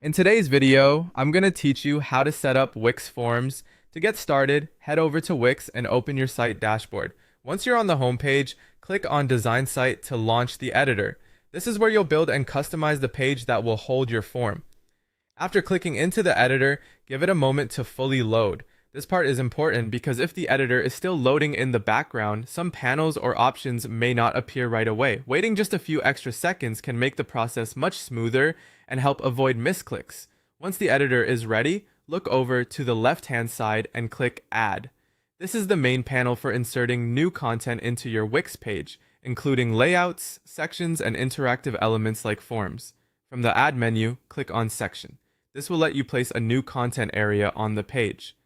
In today's video, I'm going to teach you how to set up Wix Forms. To get started, head over to Wix and open your site dashboard. Once you're on the home page, click on Design Site to launch the editor. This is where you'll build and customize the page that will hold your form. After clicking into the editor, give it a moment to fully load. This part is important because if the editor is still loading in the background, some panels or options may not appear right away. Waiting just a few extra seconds can make the process much smoother and help avoid misclicks. Once the editor is ready, look over to the left-hand side and click Add. This is the main panel for inserting new content into your Wix page, including layouts, sections, and interactive elements like forms. From the Add menu, click on Section. This will let you place a new content area on the page.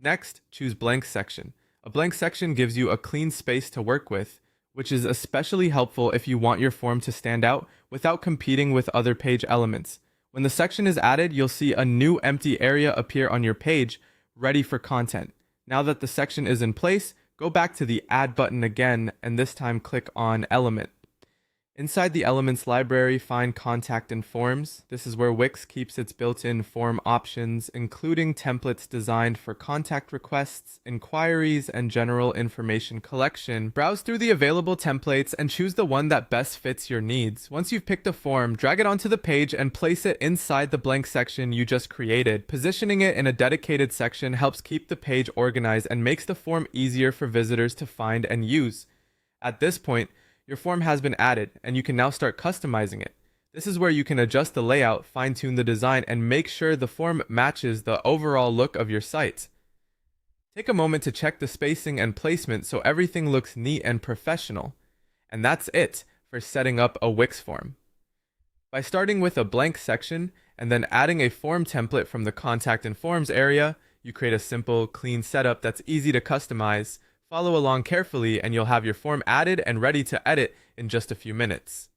Next, choose Blank Section. A blank section gives you a clean space to work with, which is especially helpful if you want your form to stand out without competing with other page elements. When the section is added, you'll see a new empty area appear on your page, ready for content. Now that the section is in place, go back to the Add button again, and this time click on Element. Inside the Elements library, find Contact and Forms. This is where Wix keeps its built-in form options, including templates designed for contact requests, inquiries, and general information collection. Browse through the available templates and choose the one that best fits your needs. Once you've picked a form, drag it onto the page and place it inside the blank section you just created. Positioning it in a dedicated section helps keep the page organized and makes the form easier for visitors to find and use. At this point, your form has been added, and you can now start customizing it. This is where you can adjust the layout, fine-tune the design, and make sure the form matches the overall look of your site. Take a moment to check the spacing and placement so everything looks neat and professional. And that's it for setting up a Wix form. By starting with a blank section and then adding a form template from the Contact and Forms area, you create a simple, clean setup that's easy to customize. Follow along carefully and you'll have your form added and ready to edit in just a few minutes.